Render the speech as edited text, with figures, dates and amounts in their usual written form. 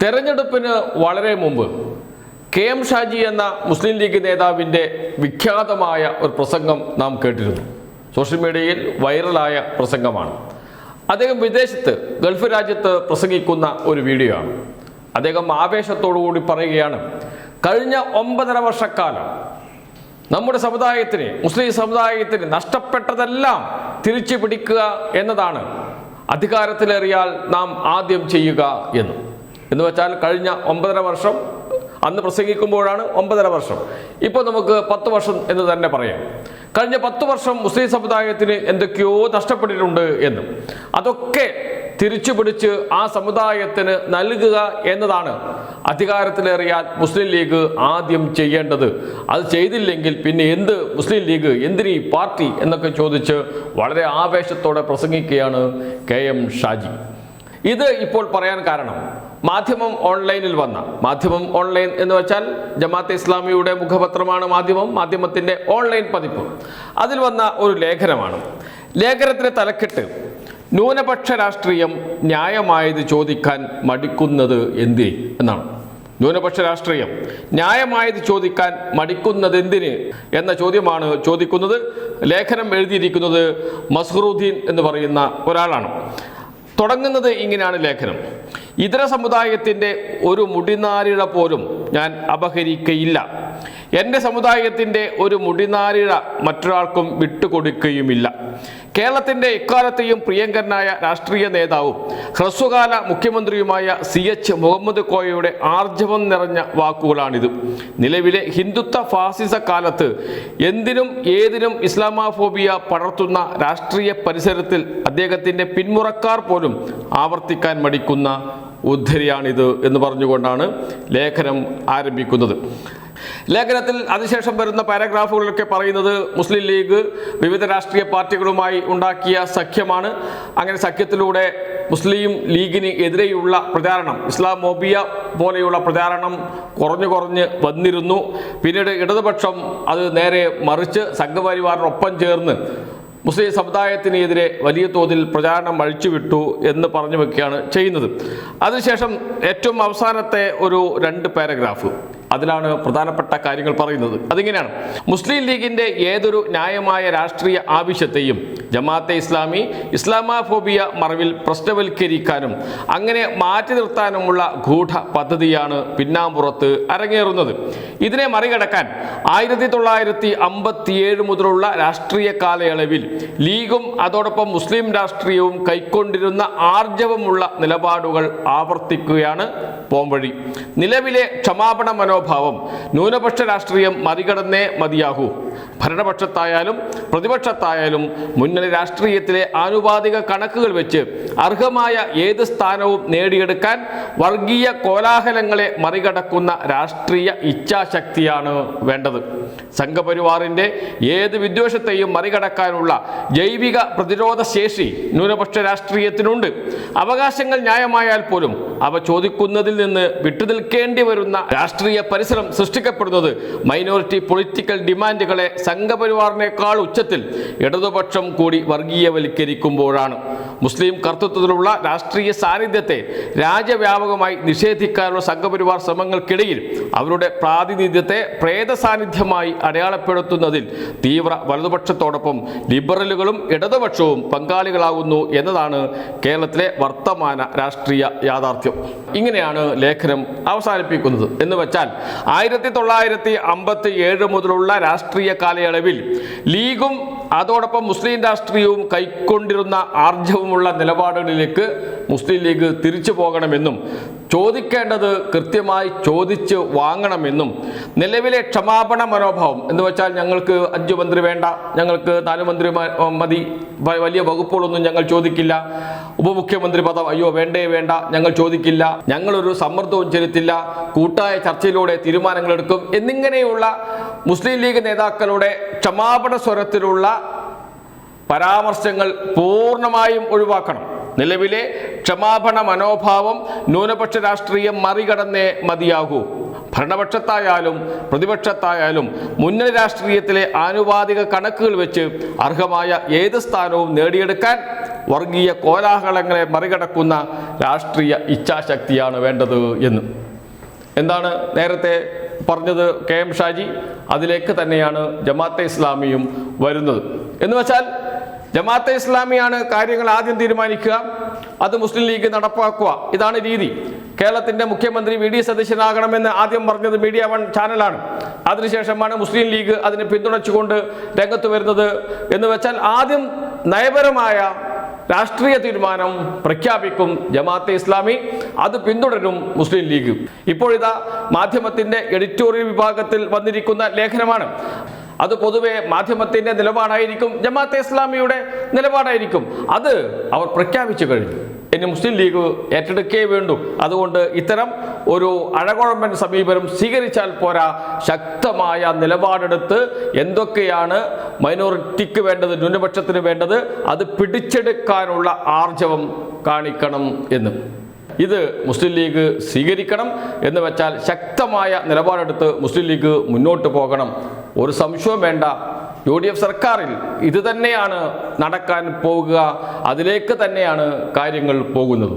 തെരഞ്ഞെടുപ്പിന് വളരെ മുമ്പ് കെ.എം. ഷാജി എന്ന മുസ്ലിം ലീഗ് നേതാവിൻ്റെ വിഖ്യാതമായ ഒരു പ്രസംഗം നാം കേട്ടിരുന്നു. സോഷ്യൽ മീഡിയയിൽ വൈറലായ പ്രസംഗമാണ്. അദ്ദേഹം വിദേശത്ത് ഗൾഫ് രാജ്യത്ത് പ്രസംഗിക്കുന്ന ഒരു വീഡിയോ ആണ്. അദ്ദേഹം ആവേശത്തോടു കൂടി പറയുകയാണ്, കഴിഞ്ഞ 9.5 വർഷക്കാലം നമ്മുടെ സമുദായത്തിന്, മുസ്ലിം സമുദായത്തിന് നഷ്ടപ്പെട്ടതെല്ലാം തിരിച്ചു പിടിക്കുക എന്നതാണ് അധികാരത്തിലേറിയാൽ നാം ആദ്യം ചെയ്യുക എന്ന് വെച്ചാൽ കഴിഞ്ഞ 9.5 വർഷം, അന്ന് പ്രസംഗിക്കുമ്പോഴാണ് 9.5 വർഷം, ഇപ്പോൾ നമുക്ക് 10 വർഷം എന്ന് തന്നെ പറയാം. കഴിഞ്ഞ 10 വർഷം മുസ്ലിം സമുദായത്തിന് എന്തൊക്കെയോ നഷ്ടപ്പെട്ടിട്ടുണ്ട് എന്ന്, അതൊക്കെ തിരിച്ചു പിടിച്ച് ആ സമുദായത്തിന് നൽകുക എന്നതാണ് അധികാരത്തിലേറിയാൽ മുസ്ലിം ലീഗ് ആദ്യം ചെയ്യേണ്ടത്. അത് ചെയ്തില്ലെങ്കിൽ പിന്നെ എന്ത് മുസ്ലിം ലീഗ്, എന്തിനീ പാർട്ടി എന്നൊക്കെ ചോദിച്ച് വളരെ ആവേശത്തോടെ പ്രസംഗിക്കുകയാണ് കെ.എം. ഷാജി. ഇത് ഇപ്പോൾ പറയാൻ കാരണം മാധ്യമം ഓൺലൈനിൽ വന്ന, മാധ്യമം ഓൺലൈൻ എന്ന് വെച്ചാൽ ജമാഅത്തെ ഇസ്ലാമിയുടെ മുഖപത്രമാണ് മാധ്യമത്തിൻ്റെ ഓൺലൈൻ പതിപ്പ്. അതിൽ വന്ന ഒരു ലേഖനമാണ്. ലേഖനത്തിൻ്റെ തലക്കെട്ട് ന്യൂനപക്ഷ രാഷ്ട്രീയം ന്യായമായത് ചോദിക്കാൻ മടിക്കുന്നത് എന്തിന് എന്നാണ്. ന്യൂനപക്ഷ രാഷ്ട്രീയം ന്യായമായത് ചോദിക്കാൻ മടിക്കുന്നത് എന്തിന് എന്ന ചോദ്യമാണ് ചോദിക്കുന്നത്. ലേഖനം എഴുതിയിരിക്കുന്നത് മസ്ഹറുദ്ദീൻ എന്ന് പറയുന്ന ഒരാളാണ്. തുടങ്ങുന്നത് ഇങ്ങനെയാണ് ലേഖനം: ഇതര സമുദായത്തിൻ്റെ ഒരു മുടിനാരിഴ പോലും ഞാൻ അപഹരിക്കയില്ല. എൻ്റെ സമുദായത്തിൻ്റെ ഒരു മുടിനാരിഴ മറ്റൊരാൾക്കും വിട്ടുകൊടുക്കുകയുമില്ല. കേരളത്തിൻ്റെ ഇക്കാലത്തെയും പ്രിയങ്കരനായ രാഷ്ട്രീയ നേതാവും ഹ്രസ്വകാല മുഖ്യമന്ത്രിയുമായ CH മുഹമ്മദ് കോയയുടെ ആർജവം നിറഞ്ഞ വാക്കുകളാണിത്. നിലവിലെ ഹിന്ദുത്വ ഫാസിസ കാലത്ത് എന്തിനും ഏതിനും ഇസ്ലാമോഫോബിയ പടർത്തുന്ന രാഷ്ട്രീയ പരിസരത്തിൽ അദ്ദേഹത്തിൻ്റെ പിന്മുറക്കാർ പോലും ആവർത്തിക്കാൻ മടിക്കുന്ന ഉദ്ധരിയാണിത് എന്ന് പറഞ്ഞുകൊണ്ടാണ് ലേഖനം ആരംഭിക്കുന്നത്. ലേഖനത്തിൽ അതിനുശേഷം വരുന്ന പാരഗ്രാഫുകളിലൊക്കെ പറയുന്നത് മുസ്ലിം ലീഗ് വിവിധ രാഷ്ട്രീയ പാർട്ടികളുമായി ഉണ്ടാക്കിയ സഖ്യമാണ്. അങ്ങനെ സഖ്യത്തിലൂടെ മുസ്ലിം ലീഗിന് എതിരെയുള്ള പ്രചാരണം, ഇസ്ലാമോഫോബിയ പോലെയുള്ള പ്രചാരണം കുറഞ്ഞു വന്നിരുന്നു. പിന്നീട് ഇടതുപക്ഷം അത് നേരെ മറിച്ച് സംഘപരിവാറിനൊപ്പം ചേർന്ന് മുസ്ലിം സമുദായത്തിനെതിരെ വലിയ തോതിൽ പ്രചാരണം അഴിച്ചുവിട്ടു എന്ന് പറഞ്ഞു വെക്കുകയാണ് ചെയ്യുന്നത്. അതിനുശേഷം ഏറ്റവും അവസാനത്തെ ഒരു 2 പാരഗ്രാഫ്, അതിലാണ് പ്രധാനപ്പെട്ട കാര്യങ്ങൾ പറയുന്നത്. അതിങ്ങനെയാണ്: മുസ്ലിം ലീഗിൻ്റെ ഏതൊരു ന്യായമായ രാഷ്ട്രീയ ആവശ്യത്തെയും ജമാഅത്തെ ഇസ്ലാമി ഇസ്ലാമോഫോബിയ മറവിൽ പ്രശ്നവൽക്കരിക്കാനും അങ്ങനെ മാറ്റി നിർത്താനുമുള്ള ഗൂഢ പദ്ധതിയാണ് പിന്നാമ്പുറത്ത് അരങ്ങേറുന്നത്. ഇതിനെ മറികടക്കാൻ 1957 മുതലുള്ള രാഷ്ട്രീയ കാലയളവിൽ ലീഗും അതോടൊപ്പം മുസ്ലിം രാഷ്ട്രീയവും കൈക്കൊണ്ടിരുന്ന ആർജവമുള്ള നിലപാടുകൾ ആവർത്തിക്കുകയാണ് പോംവഴി. നിലവിലെ ക്ഷമാപണ മനോഭാവം ന്യൂനപക്ഷ രാഷ്ട്രീയം മറികടന്നേ മതിയാകൂ. ഭരണപക്ഷത്തായാലും പ്രതിപക്ഷത്തായാലും മുന്നണി രാഷ്ട്രീയത്തിലെ ആനുപാതിക കണക്കുകൾ വെച്ച് അർഹമായ ഏത് സ്ഥാനവും നേടിയെടുക്കാൻ വർഗീയ കോലാഹലങ്ങളെ മറികടക്കുന്ന രാഷ്ട്രീയ ഇച്ഛാശക്തിയാണ് വേണ്ടത്. സംഘപരിവാറിൻ്റെ ഏത് വിദ്വേഷത്തെയും മറികടക്കാനുള്ള ജൈവിക പ്രതിരോധ ശേഷി ന്യൂനപക്ഷ രാഷ്ട്രീയത്തിനുണ്ട്. അവകാശങ്ങൾ ന്യായമായാൽ പോലും അവ ചോദിക്കുന്നതിൽ നിന്ന് വിട്ടുനിൽക്കേണ്ടി വരുന്ന രാഷ്ട്രീയ പരിസരം സൃഷ്ടിക്കപ്പെടുന്നത് മൈനോറിറ്റി പൊളിറ്റിക്കൽ ഡിമാൻഡുകളെ സംഘപരിവാറിനേക്കാൾ ഉച്ചത്തിൽ ഇടതുപക്ഷം കൂടി വർഗീയവൽക്കരിക്കുമ്പോഴാണ്. മുസ്ലിം കർത്തൃത്വത്തിലുള്ള രാഷ്ട്രീയ സാന്നിധ്യത്തെ രാജ്യവ്യാപകമായി നിഷേധിക്കാനുള്ള സംഘപരിവാർ ശ്രമങ്ങൾക്കിടയിൽ അവരുടെ പ്രാതിനിധ്യത്തെ പ്രേത സാന്നിധ്യമായി അടയാളപ്പെടുത്തുന്നതിൽ തീവ്ര വലതുപക്ഷത്തോടൊപ്പം ലിബറലുകളും ഇടതുപക്ഷവും പങ്കാളികളാകുന്നു എന്നതാണ് കേരളത്തിലെ വർത്തമാന രാഷ്ട്രീയ യാഥാർത്ഥ്യം. ഇങ്ങനെയാണ് ലേഖനം അവസാനിപ്പിക്കുന്നത്. എന്ന് വെച്ചാൽ 1957 മുതലുള്ള രാഷ്ട്രീയ കാലയളവിൽ ലീഗും അതോടൊപ്പം മുസ്ലിം രാഷ്ട്രീയവും കൈക്കൊണ്ടിരുന്ന ആർജവമുള്ള നിലപാടുകളിലേക്ക് മുസ്ലിം ലീഗ് തിരിച്ചു പോകണമെന്നും ചോദിക്കേണ്ടത് കൃത്യമായി ചോദിച്ച് വാങ്ങണമെന്നും നിലവിലെ ക്ഷമാപണ മനോഭാവം എന്ന് വെച്ചാൽ ഞങ്ങൾക്ക് 5 മന്ത്രി വേണ്ട, ഞങ്ങൾക്ക് 4 മന്ത്രി മതി, വലിയ വകുപ്പുകളൊന്നും ഞങ്ങൾ ചോദിക്കില്ല, ഉപമുഖ്യമന്ത്രി പദം വേണ്ട ഞങ്ങൾ ചോദിക്കില്ല, ഞങ്ങളൊരു സമ്മർദ്ദവും ചെലുത്തില്ല, കൂട്ടായ ചർച്ചയിലൂടെ തീരുമാനങ്ങളെടുക്കും എന്നിങ്ങനെയുള്ള മുസ്ലിം ലീഗ് നേതാക്കളുടെ ക്ഷമാപണ സ്വരത്തിലുള്ള പരാമർശങ്ങൾ പൂർണ്ണമായും ഒഴിവാക്കണം. നിലവിലെ ക്ഷമാപണ മനോഭാവം ന്യൂനപക്ഷ രാഷ്ട്രീയം മറികടന്നേ മതിയാകൂ. ഭരണപക്ഷത്തായാലും പ്രതിപക്ഷത്തായാലും മുന്നണി രാഷ്ട്രീയത്തിലെ ആനുപാതിക കണക്കുകൾ വെച്ച് അർഹമായ ഏത് സ്ഥാനവും നേടിയെടുക്കാൻ വർഗീയ കോലാഹലങ്ങളെ മറികടക്കുന്ന രാഷ്ട്രീയ ഇച്ഛാശക്തിയാണ് വേണ്ടത് എന്ന്. എന്താണ് നേരത്തെ പറഞ്ഞത് KM ഷാജി? അതിലേക്ക് തന്നെയാണ് ജമാഅത്തെ ഇസ്ലാമിയും വരുന്നത്. എന്ന് വെച്ചാൽ ജമാഅത്തെ ഇസ്ലാമിയാണ് കാര്യങ്ങൾ ആദ്യം തീരുമാനിക്കുക, അത് മുസ്ലിം ലീഗ് നടപ്പാക്കുക. ഇതാണ് രീതി. കേരളത്തിൻ്റെ മുഖ്യമന്ത്രി VD സതീശനാകണമെന്ന് ആദ്യം പറഞ്ഞത് മീഡിയ 1 ചാനലാണ്. അതിനുശേഷമാണ് മുസ്ലിം ലീഗ് അതിനെ പിന്തുണച്ചുകൊണ്ട് രംഗത്ത് വരുന്നത്. എന്ന് വെച്ചാൽ ആദ്യം നയപരമായ രാഷ്ട്രീയ തീരുമാനം പ്രഖ്യാപിക്കും ജമാഅത്തെ ഇസ്ലാമി, അത് പിന്തുടരും മുസ്ലിം ലീഗ്. ഇപ്പോഴിതാ മാധ്യമത്തിൻ്റെ എഡിറ്റോറിയൽ വിഭാഗത്തിൽ വന്നിരിക്കുന്ന ലേഖനമാണ്. അത് പൊതുവെ മാധ്യമത്തിൻ്റെ നിലപാടായിരിക്കും, ജമാഅത്തെ ഇസ്ലാമിയുടെ നിലപാടായിരിക്കും. അത് അവർ പ്രഖ്യാപിച്ചു കഴിഞ്ഞു. ഇനി മുസ്ലിം ലീഗ് ഏറ്റെടുക്കേ വേണ്ടു. അതുകൊണ്ട് ഇത്തരം ഒരു അഴകുഴമ്പൻ സമീപനം സ്വീകരിച്ചാൽ പോരാ, ശക്തമായ നിലപാടെടുത്ത് എന്തൊക്കെയാണ് മൈനോറിറ്റിക്ക് വേണ്ടത്, ന്യൂനപക്ഷത്തിന് വേണ്ടത്, അത് പിടിച്ചെടുക്കാനുള്ള ആർജവം കാണിക്കണം എന്ന്. ഇത് മുസ്ലിം ലീഗ് സ്വീകരിക്കണം. എന്ന് വെച്ചാൽ ശക്തമായ നിലപാടെടുത്ത് മുസ്ലിം ലീഗ് മുന്നോട്ട് പോകണം. ഒരു സംശയവും വേണ്ട, UDF സർക്കാരിൽ ഇത് തന്നെയാണ് നടക്കാൻ പോകുക. അതിലേക്ക് തന്നെയാണ് കാര്യങ്ങൾ പോകുന്നത്.